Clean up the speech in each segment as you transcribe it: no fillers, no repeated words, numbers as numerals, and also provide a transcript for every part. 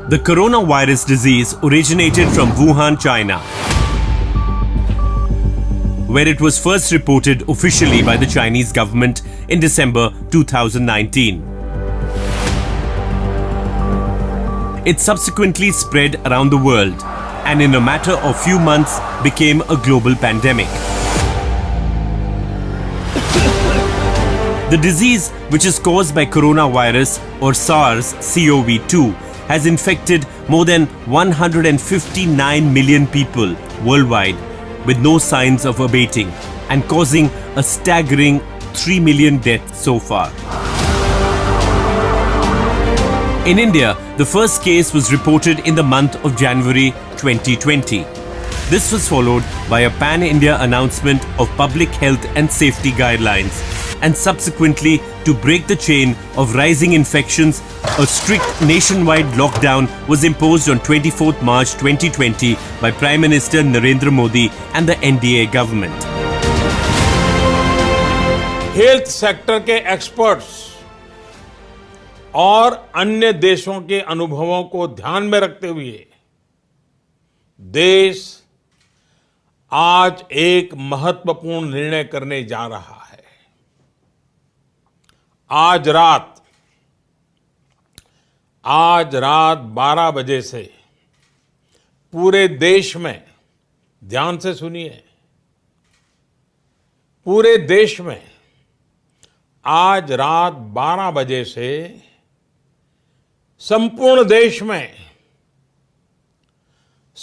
The coronavirus disease originated from Wuhan, China, where it was first reported officially by the Chinese government in December 2019. It subsequently spread around the world and in a matter of few months became a global pandemic. The disease, which is caused by coronavirus or SARS-CoV-2, has infected more than 159 million people worldwide with no signs of abating and causing a staggering 3 million deaths so far. In India, the first case was reported in the month of January 2020. This was followed by a pan-India announcement of public health and safety guidelines, and subsequently, to break the chain of rising infections, a strict nationwide lockdown was imposed on 24th March 2020 by Prime Minister Narendra Modi and the NDA government. Health sector के experts और अन्य देशों के अनुभवों को ध्यान में रखते हुए देश आज एक महत्वपूर्ण निर्णय करने जा रहा है। आज रात 12 बजे से पूरे देश में, ध्यान से सुनिए, पूरे देश में आज रात 12 बजे से संपूर्ण देश में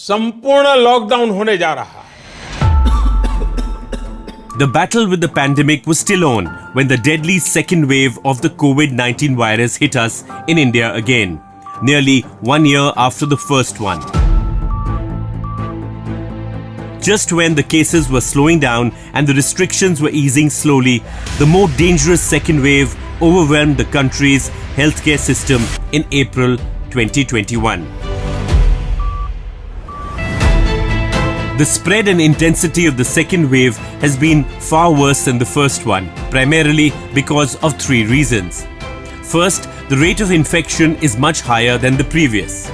संपूर्ण लॉकडाउन होने जा रहा है। The battle with the pandemic was still on when the deadly second wave of the COVID-19 virus hit us in India again, nearly 1 year after the first one. Just when the cases were slowing down and the restrictions were easing slowly, the more dangerous second wave overwhelmed the country's healthcare system in April 2021. The spread and intensity of the second wave has been far worse than the first one, primarily because of 3 reasons. First, the rate of infection is much higher than the previous.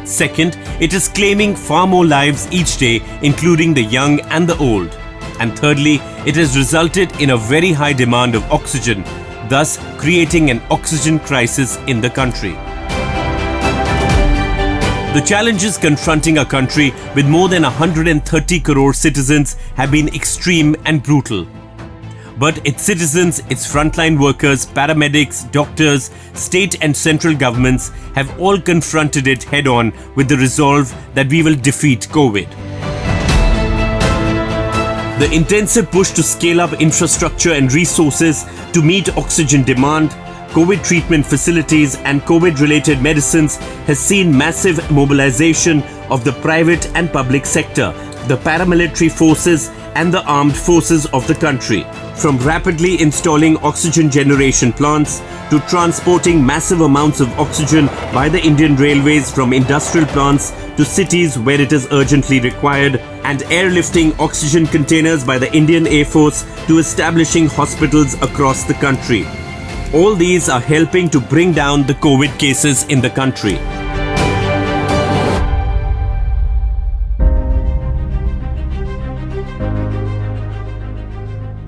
Second, it is claiming far more lives each day, including the young and the old. And thirdly, it has resulted in a very high demand of oxygen, thus creating an oxygen crisis in the country. The challenges confronting our country with more than 130 crore citizens have been extreme and brutal. But its citizens, its frontline workers, paramedics, doctors, state and central governments have all confronted it head-on with the resolve that we will defeat COVID. The intensive push to scale up infrastructure and resources to meet oxygen demand, COVID treatment facilities and COVID-related medicines has seen massive mobilization of the private and public sector, the paramilitary forces and the armed forces of the country. From rapidly installing oxygen generation plants to transporting massive amounts of oxygen by the Indian Railways from industrial plants to cities where it is urgently required, and airlifting oxygen containers by the Indian Air Force to establishing hospitals across the country. All these are helping to bring down the COVID cases in the country.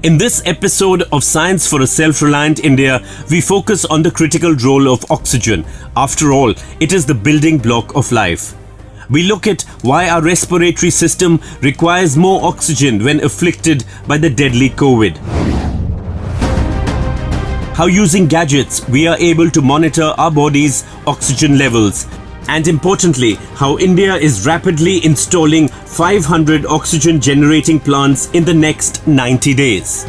In this episode of Science for a Self-Reliant India, we focus on the critical role of oxygen. After all, it is the building block of life. We look at why our respiratory system requires more oxygen when afflicted by the deadly COVID. How using gadgets we are able to monitor our body's oxygen levels. And importantly, how India is rapidly installing 500 oxygen generating plants in the next 90 days.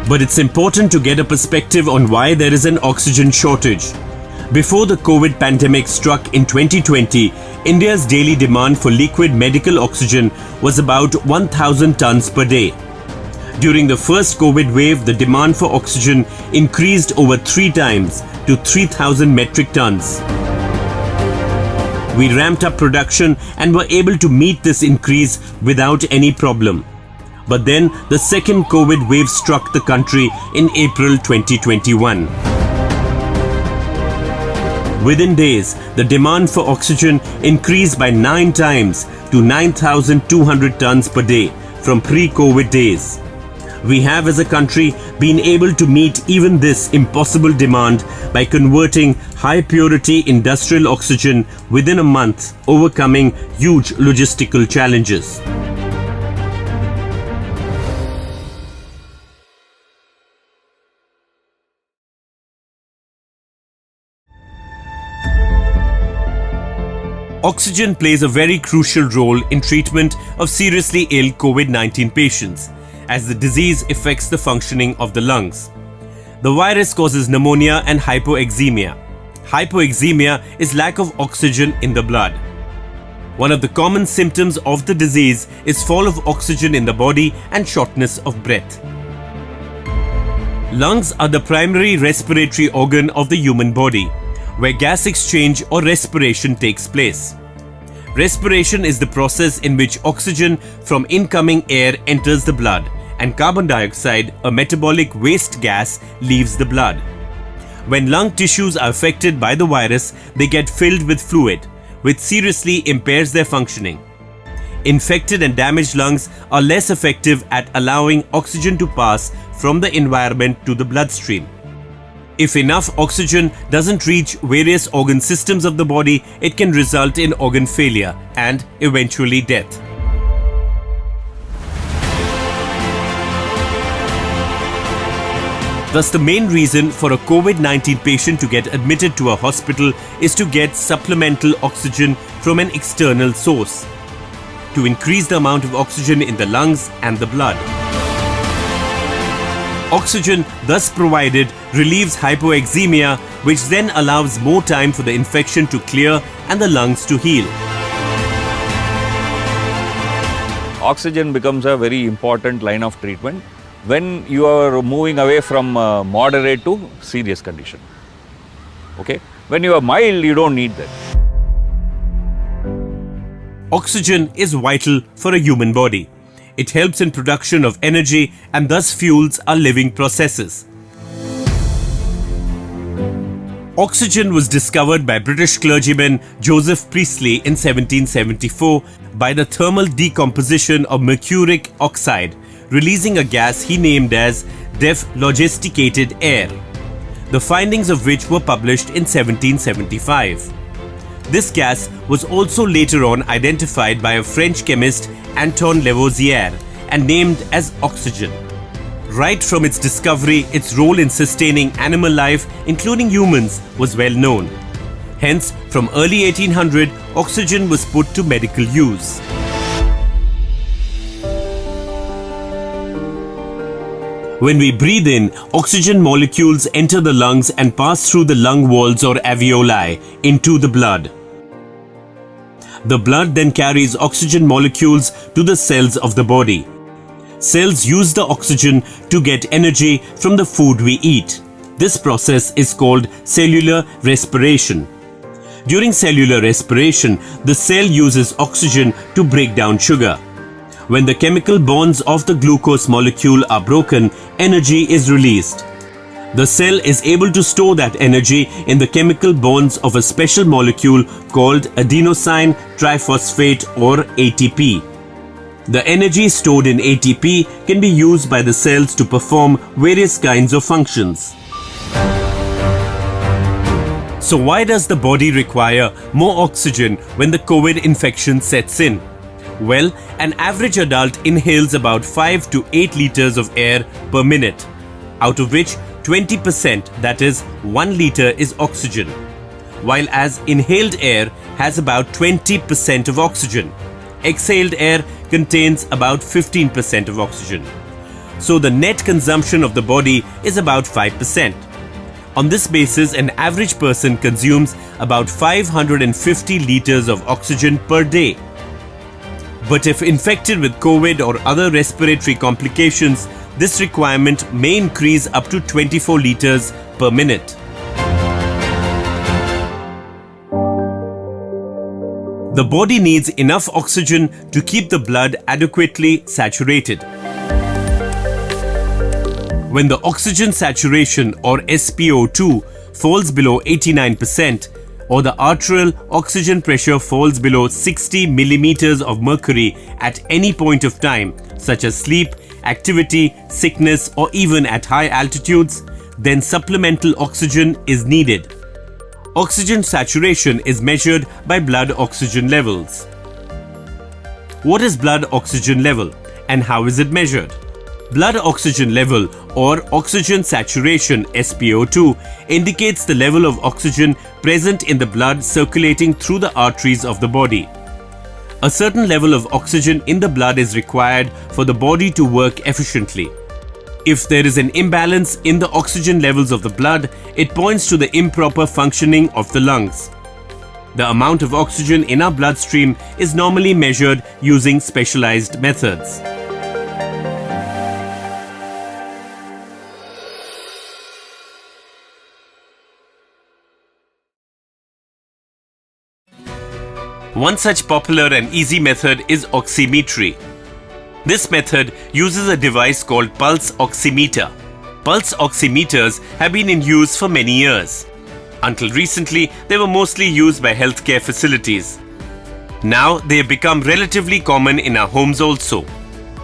But it's important to get a perspective on why there is an oxygen shortage. Before the COVID pandemic struck in 2020, India's daily demand for liquid medical oxygen was about 1,000 tons per day. During the first COVID wave, the demand for oxygen increased over 3 times to 3,000 metric tons. We ramped up production and were able to meet this increase without any problem. But then the second COVID wave struck the country in April 2021. Within days, the demand for oxygen increased by 9 times to 9,200 tons per day from pre-COVID days. We have as a country been able to meet even this impossible demand by converting high purity industrial oxygen within a month, overcoming huge logistical challenges. Oxygen plays a very crucial role in treatment of seriously ill COVID-19 patients, as the disease affects the functioning of the lungs. The virus causes pneumonia and hypoxemia. Hypoxemia is lack of oxygen in the blood. One of the common symptoms of the disease is fall of oxygen in the body and shortness of breath. Lungs are the primary respiratory organ of the human body, where gas exchange or respiration takes place. Respiration is the process in which oxygen from incoming air enters the blood and carbon dioxide, a metabolic waste gas, leaves the blood. When lung tissues are affected by the virus, they get filled with fluid, which seriously impairs their functioning. Infected and damaged lungs are less effective at allowing oxygen to pass from the environment to the bloodstream. If enough oxygen doesn't reach various organ systems of the body, it can result in organ failure and eventually death. Thus, the main reason for a COVID-19 patient to get admitted to a hospital is to get supplemental oxygen from an external source, to increase the amount of oxygen in the lungs and the blood. Oxygen thus provided relieves hypoxemia, which then allows more time for the infection to clear and the lungs to heal. Oxygen becomes a very important line of treatment when you are moving away from moderate to serious condition. Okay? When you are mild, you don't need that. Oxygen is vital for a human body. It helps in production of energy and thus fuels our living processes. Oxygen was discovered by British clergyman Joseph Priestley in 1774 by the thermal decomposition of mercuric oxide, releasing a gas he named as logisticated air, the findings of which were published in 1775. This gas was also later on identified by a French chemist, Anton Lavoisier, and named as oxygen. Right from its discovery, its role in sustaining animal life, including humans, was well known. Hence, from early 1800, oxygen was put to medical use. When we breathe in, oxygen molecules enter the lungs and pass through the lung walls or alveoli into the blood. The blood then carries oxygen molecules to the cells of the body. Cells use the oxygen to get energy from the food we eat. This process is called cellular respiration. During cellular respiration, the cell uses oxygen to break down sugar. When the chemical bonds of the glucose molecule are broken, energy is released. The cell is able to store that energy in the chemical bonds of a special molecule called adenosine triphosphate or ATP. The energy stored in ATP can be used by the cells to perform various kinds of functions. So why does the body require more oxygen when the COVID infection sets in? Well, an average adult inhales about 5 to 8 liters of air per minute, out of which 20%, that is 1 liter, is oxygen, while as inhaled air has about 20% of oxygen. Exhaled air contains about 15% of oxygen. So the net consumption of the body is about 5%. On this basis, an average person consumes about 550 liters of oxygen per day. But if infected with COVID or other respiratory complications, this requirement may increase up to 24 liters per minute. The body needs enough oxygen to keep the blood adequately saturated. When the oxygen saturation or SpO2 falls below 89%, or the arterial oxygen pressure falls below 60 millimeters of mercury at any point of time, such as sleep, activity, sickness, or even at high altitudes, then supplemental oxygen is needed. Oxygen saturation is measured by blood oxygen levels. What is blood oxygen level and how is it measured? Blood oxygen level or oxygen saturation (SpO2) indicates the level of oxygen present in the blood circulating through the arteries of the body. A certain level of oxygen in the blood is required for the body to work efficiently. If there is an imbalance in the oxygen levels of the blood, it points to the improper functioning of the lungs. The amount of oxygen in our bloodstream is normally measured using specialized methods. One such popular and easy method is oximetry. This method uses a device called pulse oximeter. Pulse oximeters have been in use for many years. Until recently, they were mostly used by healthcare facilities. Now they have become relatively common in our homes also.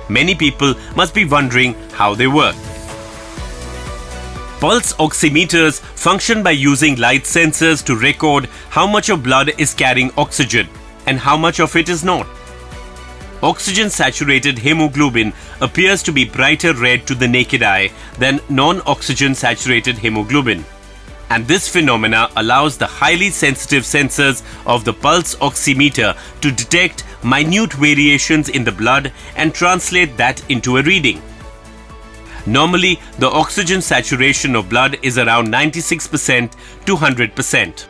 Many people must be wondering how they work. Pulse oximeters function by using light sensors to record how much of blood is carrying oxygen and how much of it is not. Oxygen-saturated hemoglobin appears to be brighter red to the naked eye than non-oxygen saturated hemoglobin. And this phenomena allows the highly sensitive sensors of the pulse oximeter to detect minute variations in the blood and translate that into a reading. Normally, the oxygen saturation of blood is around 96% to 100%.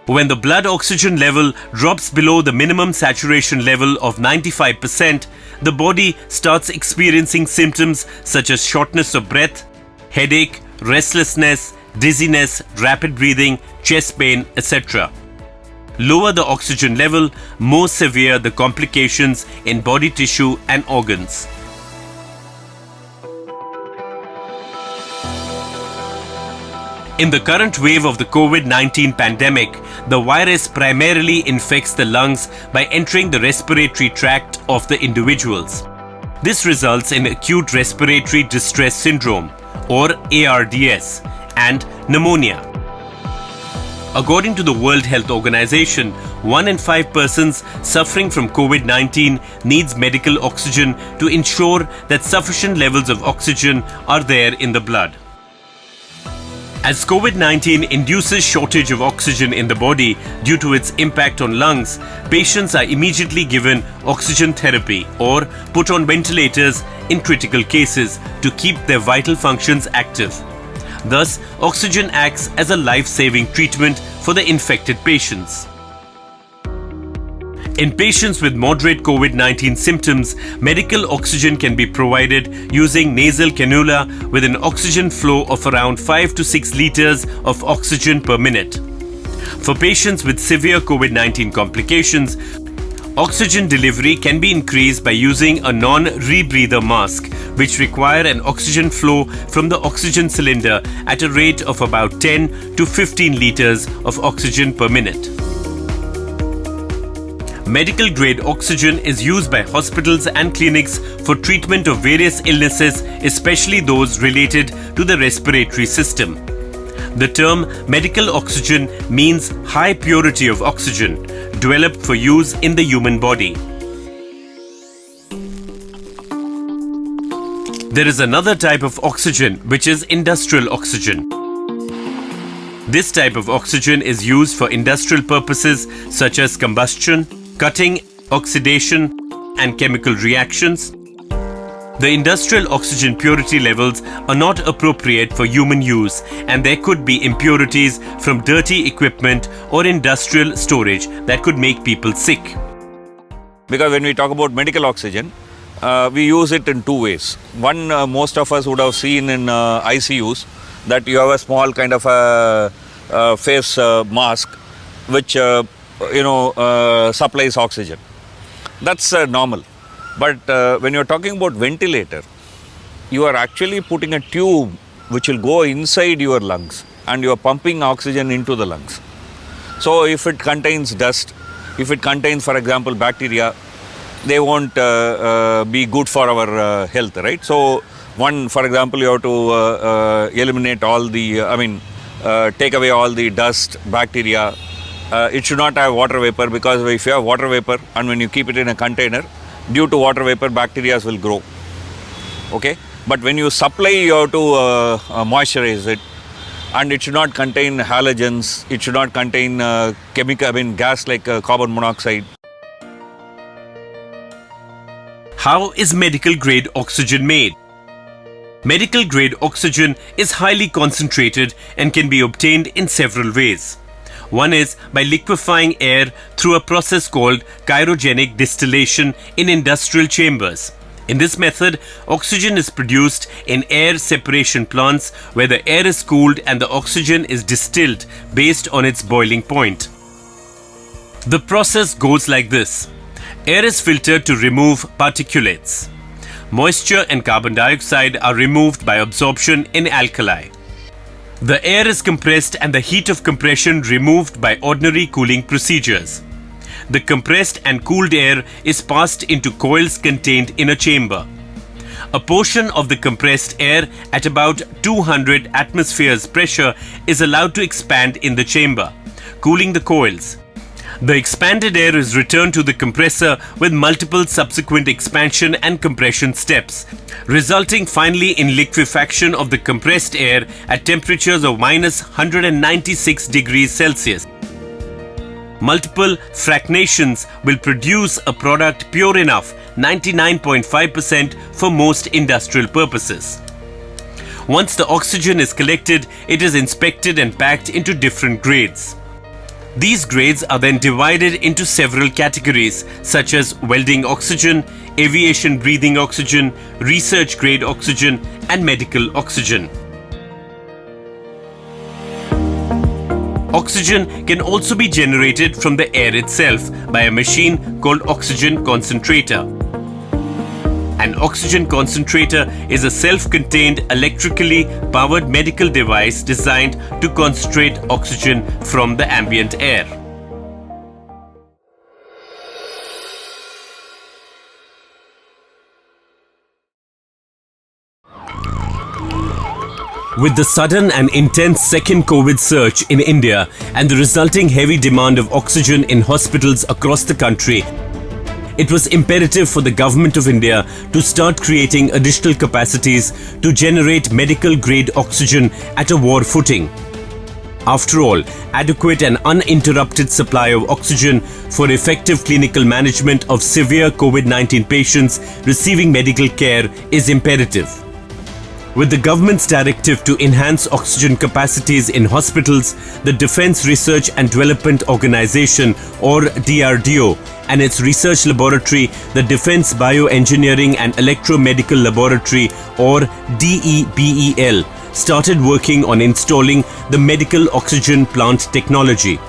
When the blood oxygen level drops below the minimum saturation level of 95%, the body starts experiencing symptoms such as shortness of breath, headache, restlessness, dizziness, rapid breathing, chest pain, etc. Lower the oxygen level, more severe the complications in body tissue and organs. In the current wave of the COVID-19 pandemic, the virus primarily infects the lungs by entering the respiratory tract of the individuals. This results in acute respiratory distress syndrome or ARDS and pneumonia. According to the World Health Organization, 1 in 5 persons suffering from COVID-19 needs medical oxygen to ensure that sufficient levels of oxygen are there in the blood. As COVID-19 induces shortage of oxygen in the body due to its impact on lungs, patients are immediately given oxygen therapy or put on ventilators in critical cases to keep their vital functions active. Thus, oxygen acts as a life-saving treatment for the infected patients. In patients with moderate COVID-19 symptoms, medical oxygen can be provided using nasal cannula with an oxygen flow of around 5 to 6 liters of oxygen per minute. For patients with severe COVID-19 complications, oxygen delivery can be increased by using a non-rebreather mask, which require an oxygen flow from the oxygen cylinder at a rate of about 10 to 15 liters of oxygen per minute. Medical grade oxygen is used by hospitals and clinics for treatment of various illnesses, especially those related to the respiratory system. The term medical oxygen means high purity of oxygen, developed for use in the human body. There is another type of oxygen which is industrial oxygen. This type of oxygen is used for industrial purposes such as combustion, cutting, oxidation, and chemical reactions. The industrial oxygen purity levels are not appropriate for human use, and there could be impurities from dirty equipment or industrial storage that could make people sick. Because when we talk about medical oxygen, we use it in two ways. One, most of us would have seen in ICUs that you have a small kind of a face mask which supplies oxygen. That's normal. But when you're talking about ventilator, you are actually putting a tube which will go inside your lungs and you are pumping oxygen into the lungs. So if it contains dust, if it contains, for example, bacteria, they won't be good for our health, right? So one, for example, you have to eliminate all the, take away all the dust, bacteria. It should not have water vapor, because if you have water vapor and when you keep it in a container, due to water vapor, bacteria will grow. Okay? But when you supply, you have to moisturize it, and it should not contain halogens, it should not contain gas like carbon monoxide. How is medical grade oxygen made? Medical grade oxygen is highly concentrated and can be obtained in several ways. One is by liquefying air through a process called cryogenic distillation in industrial chambers. In this method, oxygen is produced in air separation plants where the air is cooled and the oxygen is distilled based on its boiling point. The process goes like this. Air is filtered to remove particulates. Moisture and carbon dioxide are removed by absorption in alkali. The air is compressed and the heat of compression removed by ordinary cooling procedures. The compressed and cooled air is passed into coils contained in a chamber. A portion of the compressed air at about 200 atmospheres pressure is allowed to expand in the chamber, cooling the coils. The expanded air is returned to the compressor with multiple subsequent expansion and compression steps, resulting finally in liquefaction of the compressed air at temperatures of minus 196 degrees Celsius. Multiple fractionations will produce a product pure enough, 99.5% for most industrial purposes. Once the oxygen is collected, it is inspected and packed into different grades. These grades are then divided into several categories such as welding oxygen, aviation breathing oxygen, research grade oxygen, and medical oxygen. Oxygen can also be generated from the air itself by a machine called oxygen concentrator. An oxygen concentrator is a self-contained electrically powered medical device designed to concentrate oxygen from the ambient air. With the sudden and intense second COVID surge in India and the resulting heavy demand of oxygen in hospitals across the country, it was imperative for the Government of India to start creating additional capacities to generate medical-grade oxygen at a war footing. After all, adequate and uninterrupted supply of oxygen for effective clinical management of severe COVID-19 patients receiving medical care is imperative. With the government's directive to enhance oxygen capacities in hospitals, the Defence Research and Development Organisation or DRDO and its research laboratory, the Defence Bioengineering and Electromedical Laboratory or DEBEL, started working on installing the medical oxygen plant technology.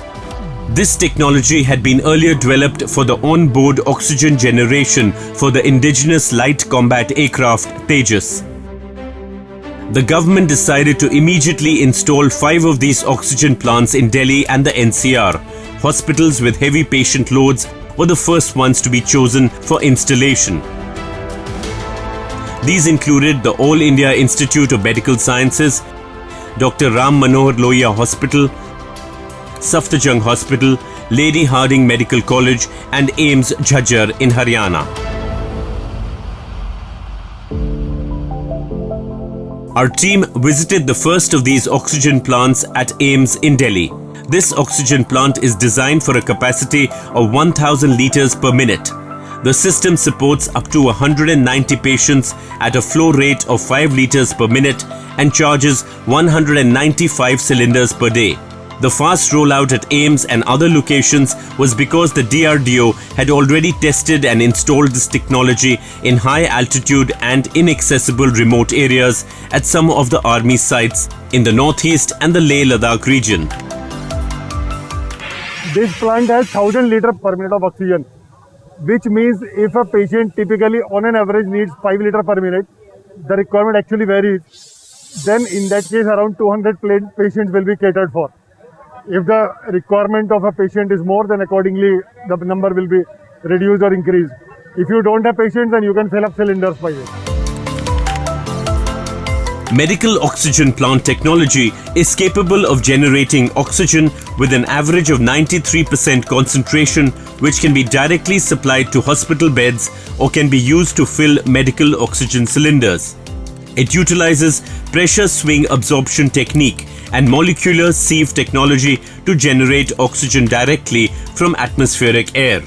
This technology had been earlier developed for the on-board oxygen generation for the indigenous light combat aircraft Tejas. The government decided to immediately install 5 of these oxygen plants in Delhi and the NCR. Hospitals with heavy patient loads were the first ones to be chosen for installation. These included the All India Institute of Medical Sciences, Dr. Ram Manohar Lohia Hospital, Safdarjung Hospital, Lady Hardinge Medical College and AIIMS Jhajjar in Haryana. Our team visited the first of these oxygen plants at AIIMS in Delhi. This oxygen plant is designed for a capacity of 1000 litres per minute. The system supports up to 190 patients at a flow rate of 5 litres per minute and charges 195 cylinders per day. The fast rollout at AIIMS and other locations was because the DRDO had already tested and installed this technology in high altitude and inaccessible remote areas at some of the army sites in the northeast and the Leh Ladakh region. This plant has 1000 liters per minute of oxygen, which means if a patient typically on an average needs 5 liters per minute, the requirement actually varies. then in that case around 200 patients will be catered for. If the requirement of a patient is more, then accordingly the number will be reduced or increased. If you don't have patients, then you can fill up cylinders by it. Medical oxygen plant technology is capable of generating oxygen with an average of 93% concentration, which can be directly supplied to hospital beds or can be used to fill medical oxygen cylinders. It utilizes pressure swing absorption technique and molecular sieve technology to generate oxygen directly from atmospheric air.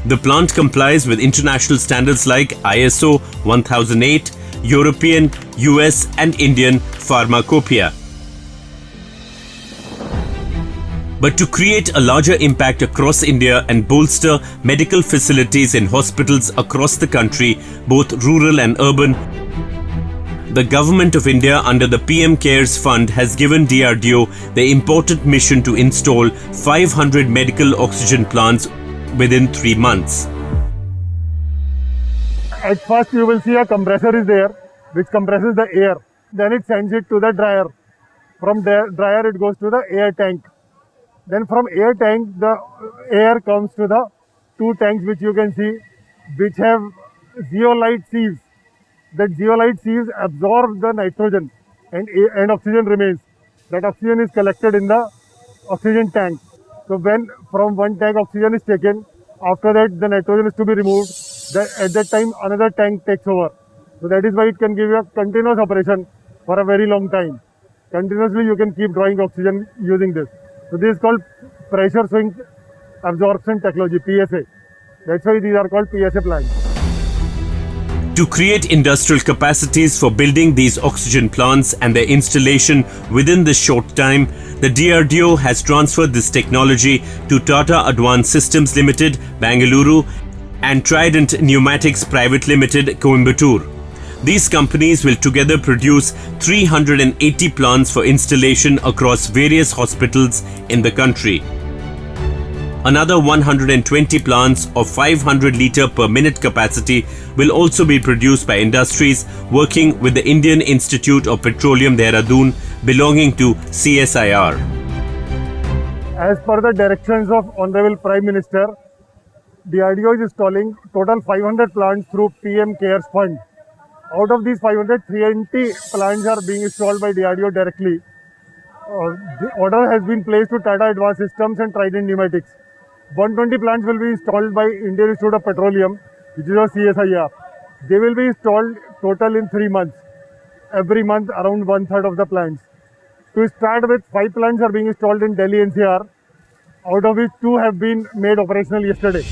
The plant complies with international standards like ISO 1008, European, US and Indian pharmacopoeia. But to create a larger impact across India and bolster medical facilities in hospitals across the country, both rural and urban, the Government of India under the PM CARES Fund has given DRDO the important mission to install 500 medical oxygen plants within 3 months. At first you will see a compressor is there which compresses the air. Then it sends it to the dryer. From the dryer it goes to the air tank. Then from air tank the air comes to the 2 tanks which you can see, which have zeolite sieves. That zeolite sieves absorb the nitrogen and oxygen remains. That oxygen is collected in the oxygen tank. So when from one tank oxygen is taken, after that the nitrogen is to be removed. At that time another tank takes over. So that is why it can give you a continuous operation for a very long time. Continuously you can keep drawing oxygen using this. So this is called pressure swing absorption technology, PSA. That's why these are called PSA plants. To create industrial capacities for building these oxygen plants and their installation within this short time, the DRDO has transferred this technology to Tata Advanced Systems Limited, Bangalore, and Trident Pneumatics Private Limited, Coimbatore. These companies will together produce 380 plants for installation across various hospitals in the country. Another 120 plants of 500 litre per minute capacity will also be produced by industries working with the Indian Institute of Petroleum Dehradun belonging to CSIR. As per the directions of Honorable Prime Minister, DRDO is installing total 500 plants through PM CARES Fund. Out of these 500, 380 plants are being installed by DRDO directly. The order has been placed to Tata Advanced Systems and Trident Pneumatics. 120 plants will be installed by Indian Institute of Petroleum, which is a CSIR. They will be installed total in 3 months. Every month around 1/3 of the plants. To start with, 5 plants are being installed in Delhi NCR, out of which 2 have been made operational yesterday.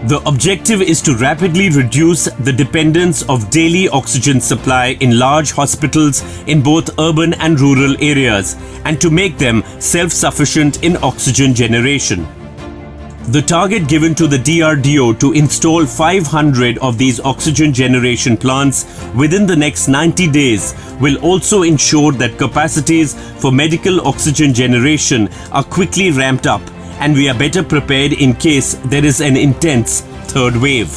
The objective is to rapidly reduce the dependence of daily oxygen supply in large hospitals in both urban and rural areas and to make them self-sufficient in oxygen generation. The target given to the DRDO to install 500 of these oxygen generation plants within the next 90 days will also ensure that capacities for medical oxygen generation are quickly ramped up and we are better prepared in case there is an intense third wave.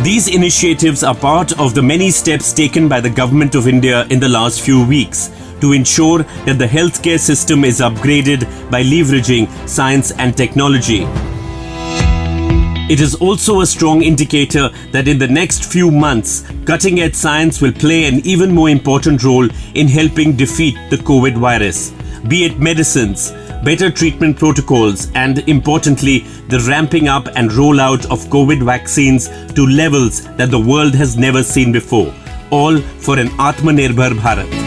These initiatives are part of the many steps taken by the Government of India in the last few weeks to ensure that the healthcare system is upgraded by leveraging science and technology. It is also a strong indicator that in the next few months, cutting-edge science will play an even more important role in helping defeat the COVID virus, be it medicines, better treatment protocols, and importantly, the ramping up and rollout of COVID vaccines to levels that the world has never seen before, all for an Atmannirbhar Bharat.